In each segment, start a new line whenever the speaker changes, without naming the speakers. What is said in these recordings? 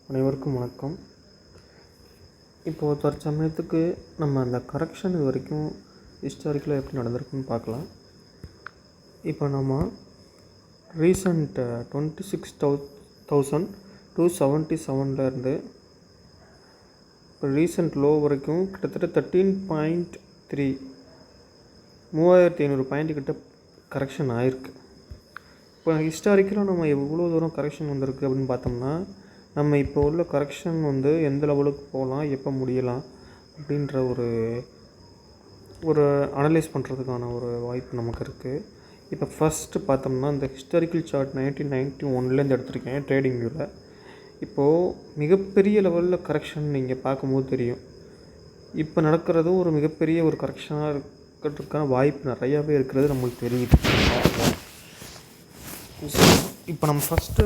அனைவருக்கும் வணக்கம். இப்போது தற்சமயத்துக்கு நம்ம அந்த கரெக்ஷன் இது வரைக்கும் ஹிஸ்டாரிக்கலாக எப்படி நடந்திருக்குன்னு பார்க்கலாம். இப்போ நம்ம ரீசண்ட் 26,277 இப்போ ரீசண்ட் லோ வரைக்கும் கிட்டத்தட்ட 13.3 3500 பாயிண்ட் கிட்ட கரெக்ஷன் ஆகிருக்கு. இப்போ ஹிஸ்டாரிக்கலாக நம்ம எவ்வளோ தூரம் கரெக்ஷன் வந்திருக்கு அப்படின்னு பார்த்தோம்னா, நம்ம இப்போ உள்ள கரெக்ஷன் எந்த லெவலுக்கு போகலாம், எப்போ முடியலாம் அப்படின்ற ஒரு அனலைஸ் பண்ணுறதுக்கான ஒரு வாய்ப்பு நமக்கு இருக்குது. இப்போ ஃபஸ்ட்டு பார்த்தோம்னா இந்த ஹிஸ்டாரிக்கல் சார்ட் 1991 எடுத்திருக்கேன் ட்ரேடிங் வியூவில். இப்போது மிகப்பெரிய லெவலில் கரெக்ஷன் நீங்கள் பார்க்கும்போது தெரியும். இப்போ நடக்கிறதும் ஒரு மிகப்பெரிய ஒரு கரெக்ஷனாக இருக்கிறதுக்கான வாய்ப்பு நிறையாவே இருக்கிறது நம்மளுக்கு தெரியுது. இப்போ நம்ம ஃபஸ்ட்டு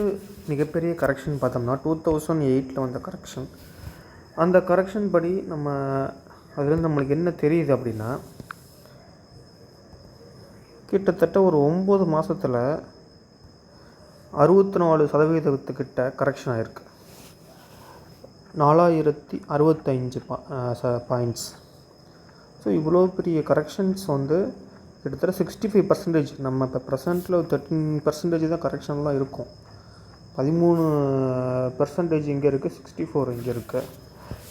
மிகப்பெரிய கரெக்ஷன் பார்த்தோம்னா 2008 வந்த கரெக்ஷன். அந்த கரெக்ஷன் படி நம்ம அதுலேருந்து நம்மளுக்கு என்ன தெரியுது அப்படின்னா, கிட்டத்தட்ட ஒரு 9 மாதத்தில் 64% கரெக்ஷன் ஆகிருக்கு. 4065 பாயிண்ட்ஸ். ஸோ இவ்வளோ பெரிய கரெக்ஷன்ஸ் கிட்டத்தட்ட 65%. நம்ம இப்போ ப்ரெசண்ட்டில் 13% தான் கரெக்ஷன்லாம் இருக்கும். 13% இங்கே இருக்குது, 64 இங்கே இருக்குது.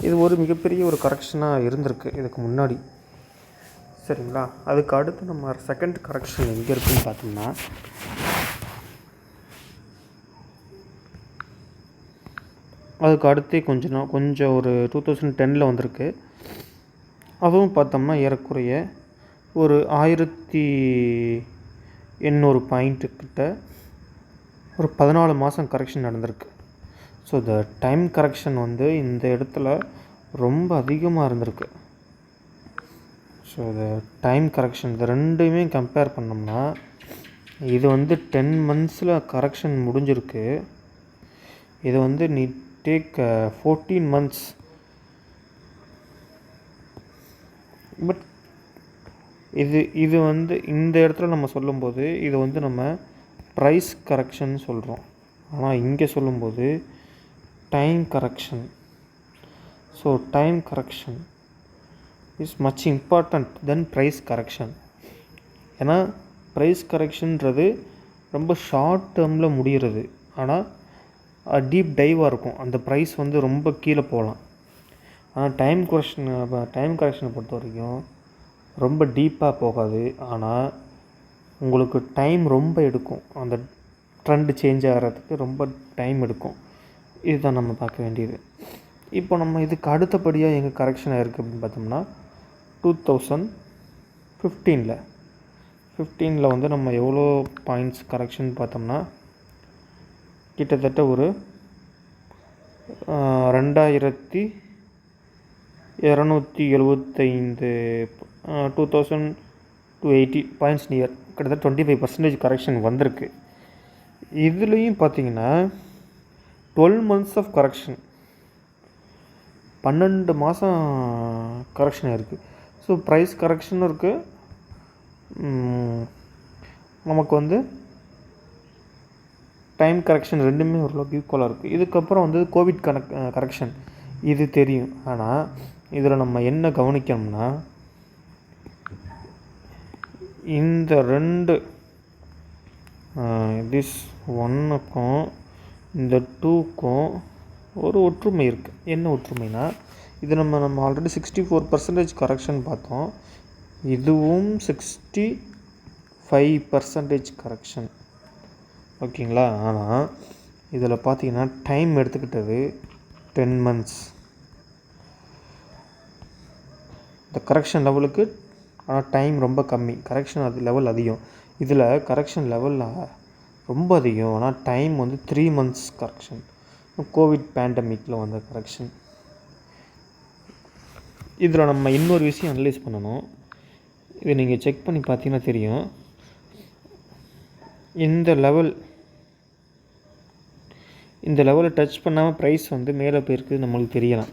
இது ஒரு மிகப்பெரிய ஒரு கரெக்ஷனாக இருந்திருக்கு இதுக்கு முன்னாடி. சரிங்களா? அதுக்கு அடுத்து நம்ம செகண்ட் கரெக்ஷன் எங்கே இருக்குதுன்னு பார்த்தோம்னா, அதுக்கு அடுத்தே கொஞ்சம் ஒரு 2010 வந்திருக்கு. அதுவும் பார்த்தோம்னா ஏறக்குறைய ஒரு 1800 பாயிண்ட்டு கிட்ட ஒரு 14 மாதம் கரெக்ஷன் நடந்திருக்கு. ஸோ இந்த டைம் கரெக்ஷன் இந்த இடத்துல ரொம்ப அதிகமாக இருந்திருக்கு. ஸோ இந்த டைம் கரெக்ஷன் இது ரெண்டுமே கம்பேர் பண்ணோம்னா, இது 10 மந்த்ஸில் கரெக்ஷன் முடிஞ்சிருக்கு. இது நீ டேக் 14 மந்த்ஸ். பட் இது இந்த இடத்துல நம்ம சொல்லும்போது இது நம்ம ப்ரைஸ் கரெக்ஷன் சொல்கிறோம். ஆனால் இங்கே சொல்லும்போது time correction. So time correction is much important then price correction. ஏன்னா ப்ரைஸ் கரெக்ஷன்றது ரொம்ப ஷார்ட் டேர்மில் முடிகிறது. ஆனால் டீப் டைவாக இருக்கும். அந்த ப்ரைஸ் ரொம்ப கீழே போகலாம். ஆனால் டைம் கரெக்ஷனை பொறுத்த வரைக்கும் ரொம்ப டீப்பாக போகாது. ஆனால் உங்களுக்கு டைம் ரொம்ப எடுக்கும். அந்த ட்ரெண்டு சேஞ்ச் ஆகிறதுக்கு ரொம்ப டைம் எடுக்கும். இதுதான் நம்ம பார்க்க வேண்டியது. இப்போ நம்ம இதுக்கு அடுத்தபடியாக எங்கே கரெக்ஷன் ஆகிருக்கு அப்படின்னு பார்த்தோம்னா, 2015 நம்ம எவ்வளோ பாயிண்ட்ஸ் கரெக்ஷன் பார்த்தோம்னா, கிட்டத்தட்ட ஒரு 2275 2280 பாயிண்ட்ஸ் நியர், கிட்டத்தட்ட 25% கரெக்ஷன் வந்திருக்கு. இதுலேயும் பார்த்தீங்கன்னா 12 மந்த்ஸ் ஆஃப் கரெக்ஷன், 12 மாதம் கரெக்ஷன் ஆகிருக்கு. ஸோ ப்ரைஸ் கரெக்ஷனும் இருக்குது, நமக்கு டைம் கரெக்ஷன் ரெண்டுமே ஓரளவுக்கு ஈக்குவலாக இருக்குது. இதுக்கப்புறம் கோவிட் கரெக்ஷன் இது தெரியும். ஆனால் இதில் நம்ம என்ன கவனிக்கணும்னா, இந்த ரெண்டு திஸ் 1க்கும் இந்த 2க்கும் ஒரு ஒற்றுமை இருக்குது. என்ன ஒற்றுமைனா, இது நம்ம ஆல்ரெடி 64% கரெக்ஷன் பார்த்தோம். இதுவும் 65% கரெக்ஷன். ஓகேங்களா? ஆனால் இதில் பார்த்தீங்கன்னா டைம் எடுத்துக்கிட்டது 10 மந்த்ஸ். இந்த கரெக்ஷன் லெவலுக்கு ஆனால் டைம் ரொம்ப கம்மி, கரெக்ஷன் லெவல் அதிகம். இதில் கரெக்ஷன் லெவலில் ரொம்ப அதிகம், ஆனால் டைம் 3 மந்த்ஸ் கரெக்ஷன். கோவிட் பேண்டமிக்கில் வந்த கரெக்ஷன். இதில் நம்ம இன்னொரு விஷயம் அனலைஸ் பண்ணணும். இதை நீங்கள் செக் பண்ணி பார்த்தீங்கன்னா தெரியும். இந்த லெவலை டச் பண்ணாமல் ப்ரைஸ் மேலே போயிருக்கு நம்மளுக்கு தெரியலாம்.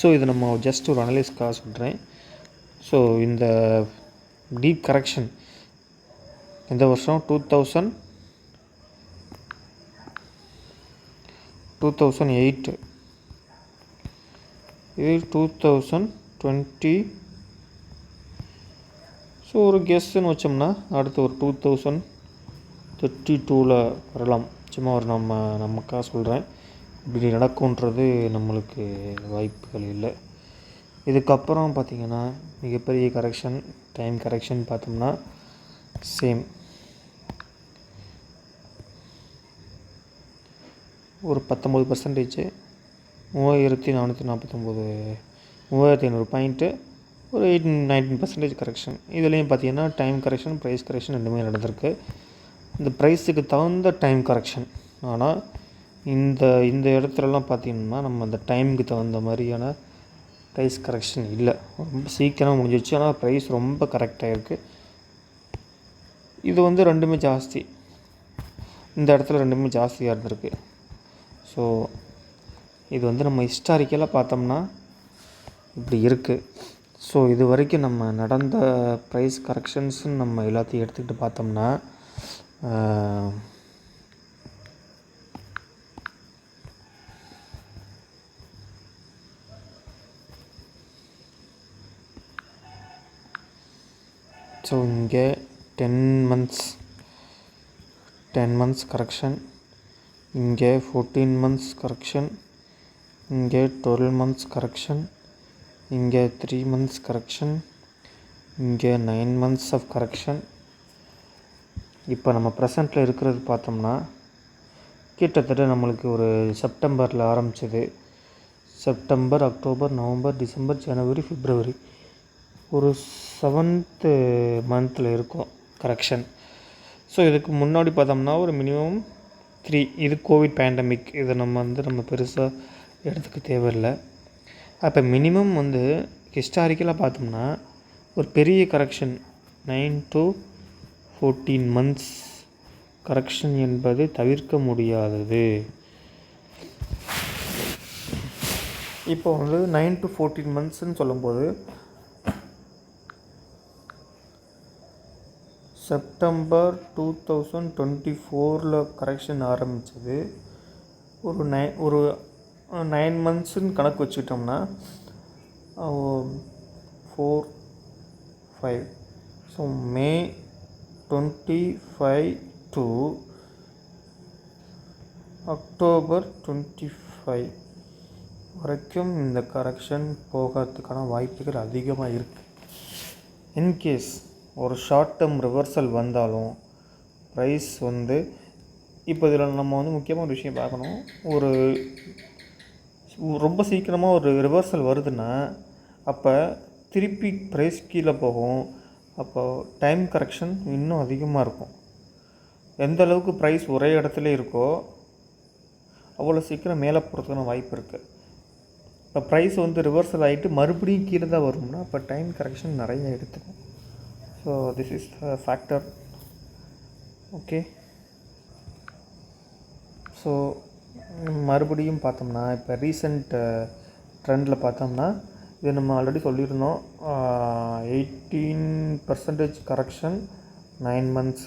ஸோ இது நம்ம ஜஸ்ட் ஒரு அனலைஸ்க்காக சொல்கிறேன். ஸோ இந்த டீப் கரெக்ஷன் இந்த வருஷம் 2008, இது 2020. ஸோ ஒரு கெஸ்ஸுன்னு வச்சோம்னா அடுத்து ஒரு 2032 வரலாம். சும்மா ஒரு நமக்காக சொல்கிறேன். இப்படி நடக்கும்ன்றது நம்மளுக்கு வாய்ப்புகள் இல்லை. இதுக்கப்புறம் பார்த்திங்கன்னா மிகப்பெரிய கரெக்ஷன், டைம் கரெக்ஷன் பார்த்தோம்னா சேம் ஒரு 19%, 3449, 3500 பாயிண்ட்டு, ஒரு 19% கரெக்ஷன். இதுலேயும் பார்த்தீங்கன்னா டைம் கரெக்ஷன், ப்ரைஸ் கரெக்ஷன் ரெண்டுமே நடந்திருக்கு. இந்த ப்ரைஸுக்கு தகுந்த டைம் கரெக்ஷன். ஆனால் இந்த இடத்துலலாம் பார்த்திங்கன்னா நம்ம அந்த டைமுக்கு தகுந்த மாதிரியான ப்ரைஸ் கரெக்ஷன் இல்லை. ரொம்ப சீக்கிரம் முடிஞ்சிடுச்சு. ஆனால் ப்ரைஸ் ரொம்ப கரெக்டாக இருக்குது. இது வந்து ரெண்டுமே ஜாஸ்தி. இந்த இடத்துல ரெண்டுமே ஜாஸ்தியாக இருந்திருக்கு. ஸோ இது வந்து நம்ம ஹிஸ்டாரிக்கலாக பார்த்தோம்னா இப்படி இருக்குது. ஸோ இது வரைக்கும் நம்ம நடந்த ப்ரைஸ் கரெக்ஷன்ஸுன்னு நம்ம எல்லாத்தையும் எடுத்துக்கிட்டு பார்த்தோம்னா ஸோ இங்கே 10 months கரெக்ஷன், இங்கே 14 months கரெக்ஷன், இங்கே 12 months கரெக்ஷன், இங்கே 3 months கரெக்ஷன், இங்கே 9 months ஆஃப் கரெக்ஷன். இப்போ நம்ம ப்ரெசண்ட்டில் இருக்கிறது பார்த்தோம்னா கிட்டத்தட்ட நம்மளுக்கு ஒரு செப்டம்பரில் ஆரம்பிச்சது, செப்டம்பர், அக்டோபர், நவம்பர், டிசம்பர், ஜனவரி, பிப்ரவரி, ஒரு 7th மந்தில் இருக்கும் கரெக்ஷன். ஸோ இதுக்கு முன்னாடி பார்த்தோம்னா ஒரு மினிமம் 3. இது கோவிட் பேண்டமிக், இதை நம்ம பெருசாக எடுத்துக்க தேவையில்லை. அப்போ மினிமம் வந்து ஹிஸ்டாரிக்கலாக பார்த்தோம்னா ஒரு பெரிய கரெக்ஷன் 9 to 14 months கரெக்ஷன் என்பது தவிர்க்க முடியாதது. இப்போ வந்து 9 to 14 monthsன்னு சொல்லும்போது செப்டம்பர் 2024 கரெக்ஷன் ஆரம்பித்தது. ஒரு 9 monthsன்னு கணக்கு வச்சுக்கிட்டோம்னா 4, 5. ஸோ மே 25 to அக்டோபர் 25 வரைக்கும் இந்த கரெக்ஷன் போகிறதுக்கான வாய்ப்புகள் அதிகமாக இருக்குது. இன்கேஸ் ஒரு ஷார்ட் டேர்ம் ரிவர்சல் வந்தாலும் ப்ரைஸ் வந்து இப்போ இதில் நம்ம வந்து முக்கியமாக ஒரு விஷயம் பார்க்கணும். ஒரு ரொம்ப சீக்கிரமாக ஒரு ரிவர்சல் வருதுன்னா அப்போ திருப்பி ப்ரைஸ் கீழே போகும். அப்போ டைம் கரெக்ஷன் இன்னும் அதிகமாக இருக்கும். எந்த அளவுக்கு ப்ரைஸ் ஒரே இடத்துல இருக்கோ அவ்வளோ சீக்கிரம் மேலே போகிறதுக்கான வாய்ப்பு இருக்குது. இப்போ ப்ரைஸ் வந்து ரிவர்சல் ஆகிட்டு மறுபடியும் கீழே தான் வரும்னா அப்போ டைம் கரெக்ஷன் நிறைய எடுத்துக்கும். So this is the factor. Okay, so மறுபடியும் பார்த்தோம்னா இப்போ ரீசெண்ட் ட்ரெண்டில் பார்த்தோம்னா இது நம்ம ஆல்ரெடி சொல்லியிருந்தோம். 18% கரெக்ஷன் 9 months.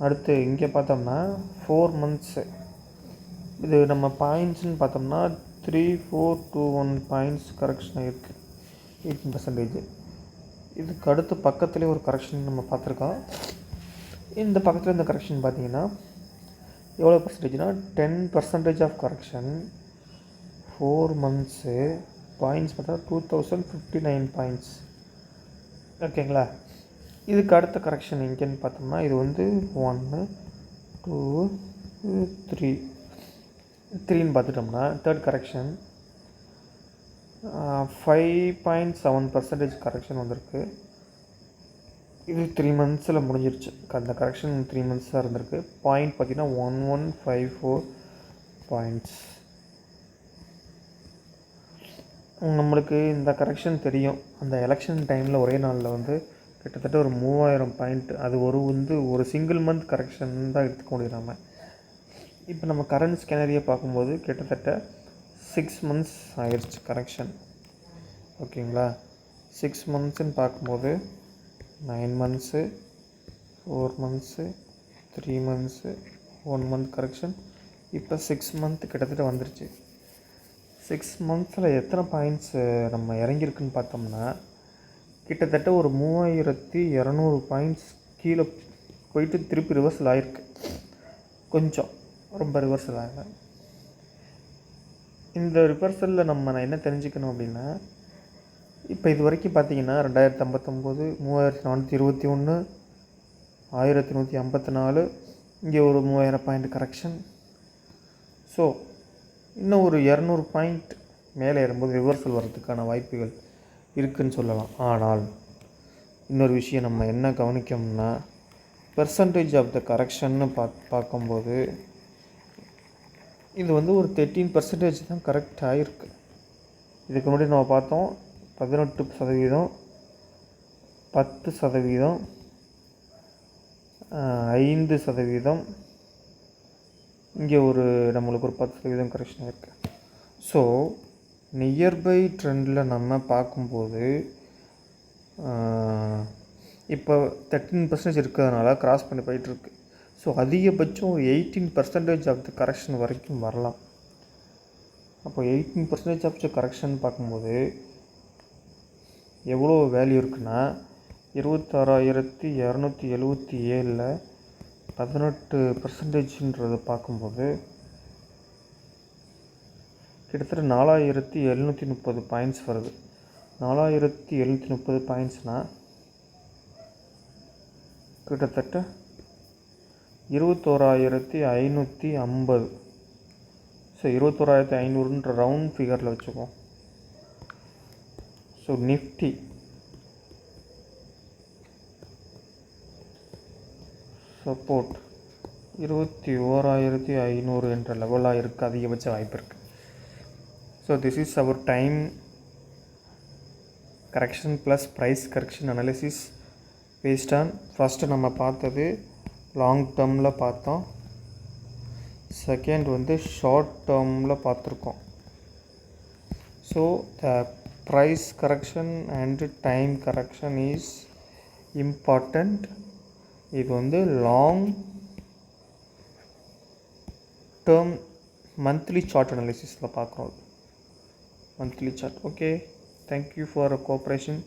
அடுத்து இங்கே பார்த்தோம்னா 4 months. இது நம்ம பாயிண்ட்ஸ்ன்னு பார்த்தோம்னா 3421 பாயிண்ட்ஸ் கரெக்ஷன் இருக்குது, 18%. இதுக்கு அடுத்து பக்கத்துலேயே ஒரு கரெக்ஷன் நம்ம பார்த்துருக்கோம். இந்த பக்கத்தில் இந்த கரெக்ஷன் பார்த்தீங்கன்னா எவ்வளோ பர்சன்டேஜ்னா 10% ஆஃப் கரெக்ஷன், 4 months, பாயிண்ட்ஸ் பார்த்தா 2059 பாயிண்ட்ஸ். ஓகேங்களா. இதுக்கு அடுத்த கரெக்ஷன் எங்கேன்னு பார்த்தோம்னா இது வந்து 1, 2, 3ன்னு பார்த்துட்டோம்னா தேர்ட் கரெக்ஷன் 5.7% கரெக்ஷன் வந்திருக்கு. இது 3 monthஸில் முடிஞ்சிருச்சு. அந்த கரெக்ஷன் 3 months தான் இருந்திருக்கு. பாயிண்ட் பார்த்திங்கன்னா 1154 பாயிண்ட்ஸ். நம்மளுக்கு இந்த கரெக்ஷன் தெரியும். அந்த எலெக்ஷன் டைமில் ஒரே நாளில் வந்து கிட்டத்தட்ட ஒரு 3000 பாயிண்ட், அது ஒரு சிங்கிள் மந்த் கரெக்ஷன் தான் எடுத்துக்க முடியும் நம்ம. இப்போ நம்ம கரண்ட் ஸ்கேனரியை பார்க்கும்போது கிட்டத்தட்ட 6 months ஆயிடுச்சு கரெக்ஷன். ஓகேங்களா. 6 monthsன்னு பார்க்கும்போது 9 months, 4 months, 3 months, 1 month correction, இப்போ 6 மந்த் கிட்டத்தட்ட வந்துருச்சு. 6 மந்த்ஸில் எத்தனை பாயிண்ட்ஸு நம்ம இறங்கியிருக்குன்னு பார்த்தோம்னா கிட்டத்தட்ட ஒரு 3200 பாயிண்ட்ஸ் கீழே போயிட்டு திருப்பி ரிவர்சல் ஆகிருக்கு. கொஞ்சம் ரொம்ப ரிவர்சல் ஆகலை. இந்த ரிவர்சலில் நான் என்ன தெரிஞ்சுக்கணும் அப்படின்னா, இப்போ இது வரைக்கும் பார்த்தீங்கன்னா 2059, 3421, 1154, இங்கே ஒரு 3000 பாயிண்ட் கரெக்ஷன். ஸோ இன்னும் ஒரு 200 பாயிண்ட் மேலே ஏறும்போது ரிவர்சல் வர்றதுக்கான வாய்ப்புகள் இருக்குதுன்னு சொல்லலாம். ஆனால் இன்னொரு விஷயம் நம்ம என்ன கவனிக்கணும்னா, பெர்சன்டேஜ் ஆஃப் த கரெக்ஷன்னு பார்க்கும்போது இது வந்து ஒரு 13% தான் கரெக்ட் ஆகிருக்கு. இதுக்கு முன்னாடி நம்ம பார்த்தோம் 18%, 10%, 5%, இங்கே ஒரு நம்மளுக்கு ஒரு 10% கரெக்ஷன் இருக்குது. ஸோ நியர்பை ட்ரெண்டில் நம்ம பார்க்கும்போது இப்போ 13% இருக்கிறதுனால கிராஸ் பண்ணி போயிட்டுருக்கு. ஸோ அதிகபட்சம் ஒரு 18% ஆஃப் த கரெக்ஷன் வரைக்கும் வரலாம். அப்போ 18% ஆஃப் த கரெக்ஷன் பார்க்கும்போது எவ்வளோ வேல்யூ இருக்குன்னா 26,277 18%ன்றதை பார்க்கும்போது கிட்டத்தட்ட 4,730 பாயிண்ட்ஸ் வருது. 4,730 பாயிண்ட்ஸ்னால் கிட்டத்தட்ட 21,550. ஸோ 21,500ன்ற ரவுண்ட் ஃபிகரில் வச்சுப்போம். ஸோ நிஃப்டி சப்போர்ட் 21,500 என்ற லெவலாக இருக்குது, அதிகபட்ச வாய்ப்பு இருக்குது. So this is our time correction plus price correction analysis based on first நம்ம பார்த்தது லாங் டேர்மில் பார்த்தோம், செகண்ட் வந்து ஷார்ட் டேர்மில் பார்த்துருக்கோம். So the price correction and time correction is important. இது வந்து லாங் டேர்ம் மந்த்லி சார்ட் அனாலிசிஸில் பார்க்குறோம். Monthly chart. Okay, thank you for cooperation.